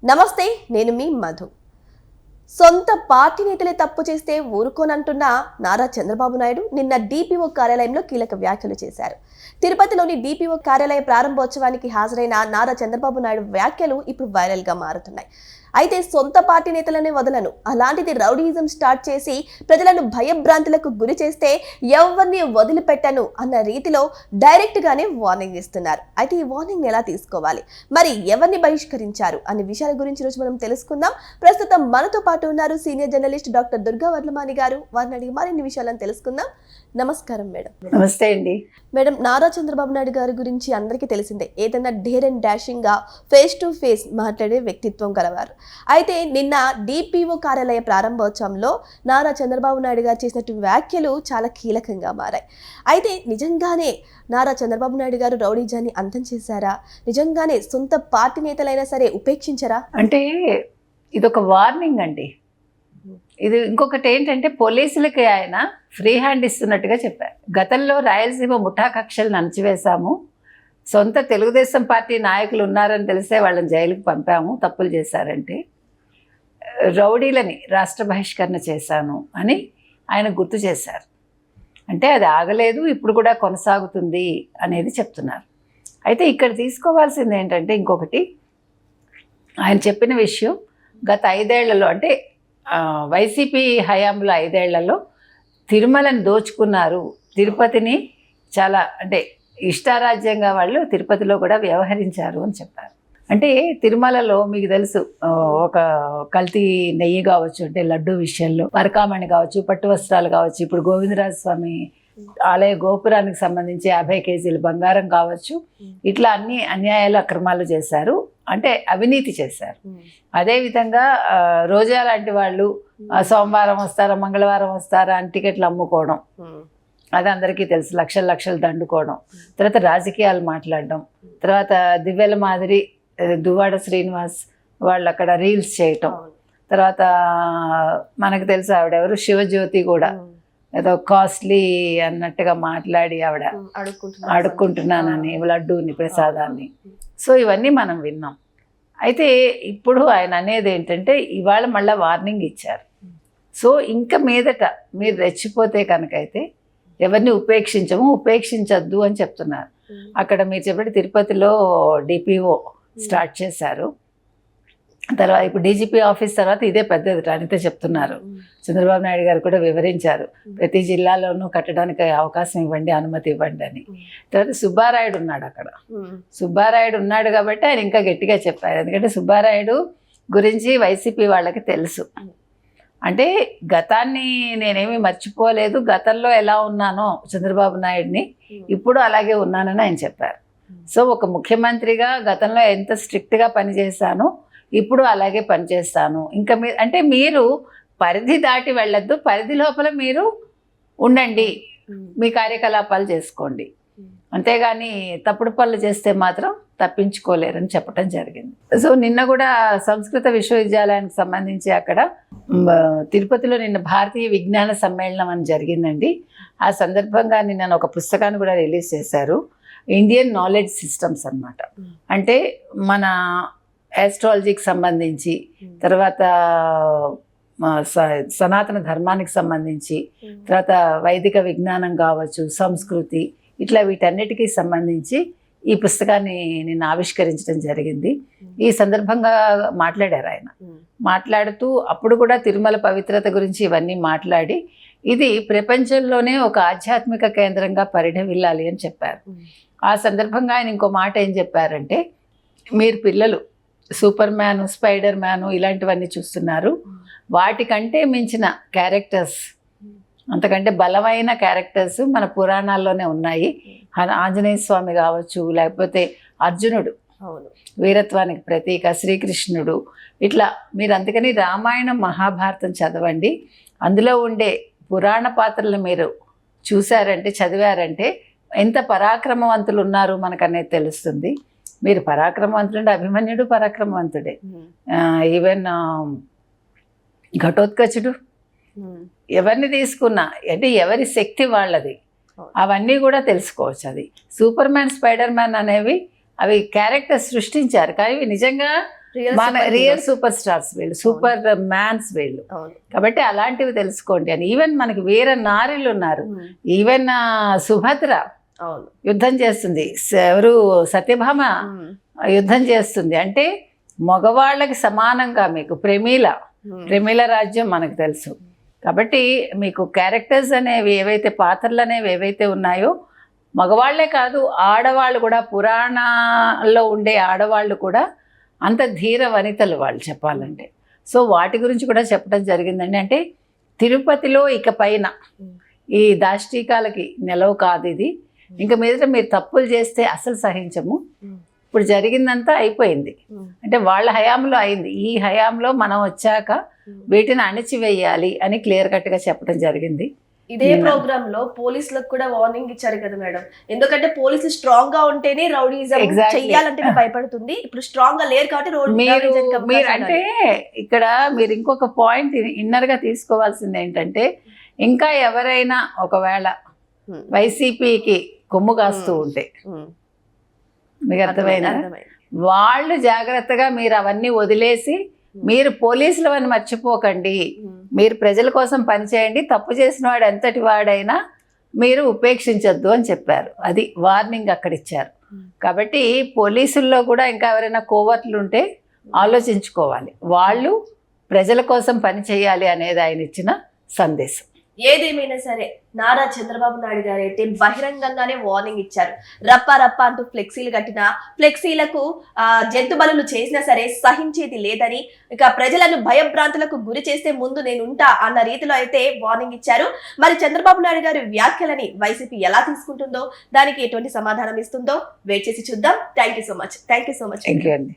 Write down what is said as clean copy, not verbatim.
నమస్తే, నేను మీ మధు. సొంత పార్టీ నేతలే తప్పు చేస్తే ఊరుకోనంటున్న నారా చంద్రబాబు నాయుడు నిన్న డిపిఓ కార్యాలయంలో కీలక వ్యాఖ్యలు చేశారు. తిరుపతిలోని డిపిఓ కార్యాలయ ప్రారంభోత్సవానికి హాజరైన నారా చంద్రబాబు నాయుడు వ్యాఖ్యలు ఇప్పుడు వైరల్ గా మారుతున్నాయి. అయితే సొంత పార్టీ నేతలనే వదలను, అలాంటిది రౌడీయిజం స్టార్ట్ చేసి ప్రజలను భయభ్రాంతులకు గురి చేస్తే ఎవరిని వదిలిపెట్టను అన్న రీతిలో డైరెక్ట్ గానే వార్నింగ్ ఇస్తున్నారు. అయితే ఈ వార్నింగ్ ఎలా తీసుకోవాలి, మరి ఎవరిని బహిష్కరించారు అనే విషయాల గురించి రోజు మనం తెలుసుకుందాం. ప్రస్తుతం మనతో పాటు ఉన్నారు సీనియర్ జర్నలిస్ట్ డాక్టర్ దుర్గా వర్లమాని గారు. వారిని అడిగి మరిన్ని విషయాలను తెలుసుకుందాం. నమస్కారం మేడం. నమస్తే అండి మేడం, నారా చంద్రబాబు నాయుడు గారి గురించి అందరికీ తెలిసిందే. ఏదైనా డేర్ అండ్ డాషింగ్ గా ఫేస్ టు ఫేస్ మాట్లాడే వ్యక్తిత్వం కలవారు. అయితే నిన్న డిపిఓ కార్యాలయ ప్రారంభోత్సవంలో నారా చంద్రబాబు నాయుడు గారు చేసినటువంటి వ్యాఖ్యలు చాలా కీలకంగా మారాయి. అయితే నిజంగానే నారా చంద్రబాబు నాయుడు గారు రౌడీజాన్ని అంతం చేశారా? నిజంగానే సొంత పార్టీ నేతలైనా సరే ఉపేక్షించరా? అంటే ఇదొక వార్నింగ్ అండి. ఇది ఇంకొకటి ఏంటంటే పోలీసులకి ఆయన ఫ్రీ హ్యాండ్ ఇస్తున్నట్టుగా చెప్పారు. గతంలో రాయలసీమ ముఠా కక్షలను అణచివేశాము, సొంత తెలుగుదేశం పార్టీ నాయకులు ఉన్నారని తెలిసే వాళ్ళని జైలుకి పంపాము తప్పులు చేశారంటే, రౌడీలని రాష్ట్ర బహిష్కరణ చేశాను అని ఆయన గుర్తు చేశారు. అంటే అది ఆగలేదు, ఇప్పుడు కూడా కొనసాగుతుంది అనేది చెప్తున్నారు. అయితే ఇక్కడ తీసుకోవాల్సింది ఏంటంటే ఇంకొకటి, ఆయన చెప్పిన విషయం గత 5 ఏళ్లలో అంటే వైసీపీ హయాంలో 5 ఏళ్లలో తిరుమలని దోచుకున్నారు, తిరుపతిని చాలా అంటే ఇష్టారాజ్యంగా వాళ్ళు తిరుపతిలో కూడా వ్యవహరించారు అని చెప్పారు. అంటే తిరుమలలో మీకు తెలుసు, ఒక కల్తీ నెయ్యి కావచ్చు, అంటే లడ్డు విషయంలో వరకామణి కావచ్చు, పట్టు వస్త్రాలు కావచ్చు, ఇప్పుడు గోవిందరాజ స్వామి ఆలయ గోపురానికి సంబంధించి 50 కేజీలు బంగారం కావచ్చు, ఇట్లా అన్ని అన్యాయాలు అక్రమాలు చేశారు, అంటే అవినీతి చేశారు. అదేవిధంగా రోజా లాంటి వాళ్ళు సోమవారం వస్తారా మంగళవారం వస్తారా అని టికెట్లు అమ్ముకోవడం, అది అందరికీ తెలుసు, లక్షలు లక్షలు దండుకోవడం, తర్వాత రాజకీయాలు మాట్లాడడం, తర్వాత దివ్యల మాదిరి దువ్వాడ శ్రీనివాస్ వాళ్ళు అక్కడ రీల్స్ చేయటం, తర్వాత మనకు తెలుసు ఆవిడెవరు శివజ్యోతి కూడా ఏదో కాస్ట్లీ అన్నట్టుగా మాట్లాడి ఆవిడ అడుక్కుంటున్నానని లడ్డూని ప్రసాదాన్ని. సో ఇవన్నీ మనం విన్నాం. అయితే ఇప్పుడు ఆయన అనేది ఏంటంటే ఇవాళ మళ్ళీ వార్నింగ్ ఇచ్చారు. సో ఇంకా మీదట మీరు రెచ్చిపోతే కనుకైతే ఎవరిని ఉపేక్షించద్దు అని చెప్తున్నారు. అక్కడ మీరు చెప్పండి తిరుపతిలో డిపిఓ స్టార్ట్ చేశారు, తర్వాత ఇప్పుడు డీజీపీ ఆఫీస్ తర్వాత ఇదే పెద్దది అనితే చెప్తున్నారు. చంద్రబాబు నాయుడు గారు కూడా వివరించారు, ప్రతి జిల్లాలోనూ కట్టడానికి అవకాశం ఇవ్వండి, అనుమతి ఇవ్వండి అని. తర్వాత సుబ్బారాయుడు ఉన్నాడు అక్కడ, సుబ్బారాయుడు ఉన్నాడు కాబట్టి ఆయన ఇంకా గట్టిగా చెప్పారు. ఎందుకంటే సుబ్బారాయుడు గురించి వైసీపీ వాళ్ళకి తెలుసు. అంటే గతాన్ని నేనేమీ మర్చిపోలేదు, గతంలో ఎలా ఉన్నానో చంద్రబాబు నాయుడిని ఇప్పుడు అలాగే ఉన్నానని ఆయన చెప్పారు. సో ఒక ముఖ్యమంత్రిగా గతంలో ఎంత స్ట్రిక్ట్గా పనిచేశానో ఇప్పుడు అలాగే పనిచేస్తాను. ఇంకా మీరు పరిధి దాటి వెళ్ళొద్దు, పరిధి లోపల మీరు ఉండండి, మీ కార్యకలాపాలు చేసుకోండి, అంతేగాని తప్పుడు పనులు చేస్తే మాత్రం తప్పించుకోలేరని చెప్పడం జరిగింది. సో నిన్న కూడా సంస్కృత విశ్వవిద్యాలయానికి సంబంధించి అక్కడ తిరుపతిలో నిన్న భారతీయ విజ్ఞాన సమ్మేళనం అని జరిగిందండి. ఆ సందర్భంగా నిన్న ఒక పుస్తకాన్ని కూడా రిలీజ్ చేశారు, ఇండియన్ నాలెడ్జ్ సిస్టమ్స్ అన్నమాట. అంటే మన ఆస్ట్రాలజీకి సంబంధించి, తర్వాత సనాతన ధర్మానికి సంబంధించి, తర్వాత వైదిక విజ్ఞానం కావచ్చు, సంస్కృతి, ఇట్లా వీటన్నిటికీ సంబంధించి ఈ పుస్తకాన్ని నేను ఆవిష్కరించడం జరిగింది. ఈ సందర్భంగా మాట్లాడారు ఆయన. మాట్లాడుతూ అప్పుడు కూడా తిరుమల పవిత్రత గురించి ఇవన్నీ మాట్లాడి ఇది ప్రపంచంలోనే ఒక ఆధ్యాత్మిక కేంద్రంగా పరిఢవిల్లాలి అని చెప్పారు. ఆ సందర్భంగా ఆయన ఇంకో మాట ఏం చెప్పారంటే, మీరు పిల్లలు సూపర్ మ్యాను, స్పైడర్ మ్యాను ఇలాంటివన్నీ చూస్తున్నారు, వాటికంటే మించిన క్యారెక్టర్స్, అంతకంటే బలమైన క్యారెక్టర్స్ మన పురాణాల్లోనే ఉన్నాయి. ఆంజనేయ స్వామి కావచ్చు, లేకపోతే అర్జునుడు వీరత్వానికి ప్రతీక, శ్రీకృష్ణుడు, ఇట్లా మీరు అందుకని రామాయణం మహాభారతం చదవండి, అందులో ఉండే పురాణ పాత్రలు మీరు చూశారంటే, చదివారంటే ఎంత పరాక్రమవంతులు ఉన్నారు మనకనేది తెలుస్తుంది. మీరు పరాక్రమవంతుడు, అభిమన్యుడు పరాక్రమవంతుడే, ఈవెన్ ఘటోత్కచుడు, ఎవరిని తీసుకున్నా అంటే ఎవరి శక్తి వాళ్ళది, అవన్నీ కూడా తెలుసుకోవచ్చు. అది సూపర్ మ్యాన్, స్పైడర్ మ్యాన్ అనేవి అవి క్యారెక్టర్ సృష్టించారు, కానీ నిజంగా మన రియల్ సూపర్ స్టార్స్ వీళ్ళు, సూపర్ మ్యాన్స్ వీళ్ళు. అవును. కాబట్టి అలాంటివి తెలుసుకోండి అని. ఈవెన్ మనకి వీర నారీలు ఉన్నారు. ఈవెన్ సుభద్ర అవును. యుద్ధం చేస్తుంది, ఎవరు సత్యభామ యుద్ధం చేస్తుంది. అంటే మగవాళ్ళకి సమానంగా మీకు ప్రమీల రాజ్యం మనకు తెలుసు. కాబట్టి మీకు క్యారెక్టర్స్ అనేవి ఏవైతే, పాత్రలు అనేవి ఏవైతే ఉన్నాయో, మగవాళ్లే కాదు ఆడవాళ్ళు కూడా, పురాణాల్లో ఉండే ఆడవాళ్ళు కూడా అంత ధీర వనితలు వాళ్ళు చెప్పాలంటే. సో వాటి గురించి కూడా చెప్పడం జరిగిందండి. అంటే తిరుపతిలో ఇక పైన ఈ దాష్టీకాలకి నిలవ కాదు ఇది. ఇంకా మీదట మీరు తప్పులు చేస్తే అసలు సహించము. ఇప్పుడు జరిగిందంతా అయిపోయింది. అంటే వాళ్ళ హయాంలో అయింది, ఈ హయాంలో మనం వచ్చాక వీటిని అణిచివేయాలి అని క్లియర్ కట్ గా చెప్పడం జరిగింది. ఇదే ప్రోగ్రామ్ లో పోలీసులకు కూడా వార్నింగ్ ఇచ్చారు కదా మేడం. ఎందుకంటే పోలీసులు స్ట్రాంగ్ గా ఉంటేనే రౌడీజం చెయ్యాలంటే భయపడుతుంది. ఇప్పుడు స్ట్రాంగ్ గా లేరు కాబట్టి మీరు అంటే ఇక్కడ మీరు ఇంకొక పాయింట్ ఇన్నర్ గా తీసుకోవాల్సింది ఏంటంటే, ఇంకా ఎవరైనా ఒకవేళ వైసీపీకి కొమ్ము కాస్తూ ఉంటే, మీకు అర్థమైందా, వాళ్ళు జాగ్రత్తగా మీరు అవన్నీ వదిలేసి మీరు పోలీసులు అని మర్చిపోకండి. మీరు ప్రజల కోసం పనిచేయండి. తప్పు చేసిన వాడు ఎంతటి వాడైనా మీరు ఉపేక్షించొద్దు అని చెప్పారు. అది వార్నింగ్ అక్కడ ఇచ్చారు. కాబట్టి పోలీసుల్లో కూడా ఇంకా ఎవరైనా కోవర్ట్లు ఉంటే ఆలోచించుకోవాలి. వాళ్ళు ప్రజల కోసం పని చేయాలి అనేది ఆయన ఇచ్చిన సందేశం. ఏదేమైనా సరే నారా చంద్రబాబు నాయుడు గారు అయితే బహిరంగంగానే వార్నింగ్ ఇచ్చారు. రప్ప రప్ప అంటూ ఫ్లెక్సీలు కట్టినా, ఫ్లెక్సీలకు జంతు బలులు చేసినా సరే సహించేది లేదని, ఇక ప్రజలను భయభ్రాంతులకు గురి చేస్తే ముందు నేనుంటా అన్న రీతిలో అయితే వార్నింగ్ ఇచ్చారు. మరి చంద్రబాబు నాయుడు గారి వ్యాఖ్యలని వైసీపీ ఎలా తీసుకుంటుందో, దానికి ఎటువంటి సమాధానం ఇస్తుందో వెయిట్ చేసి చూద్దాం. Thank you so much. Thank you అండి.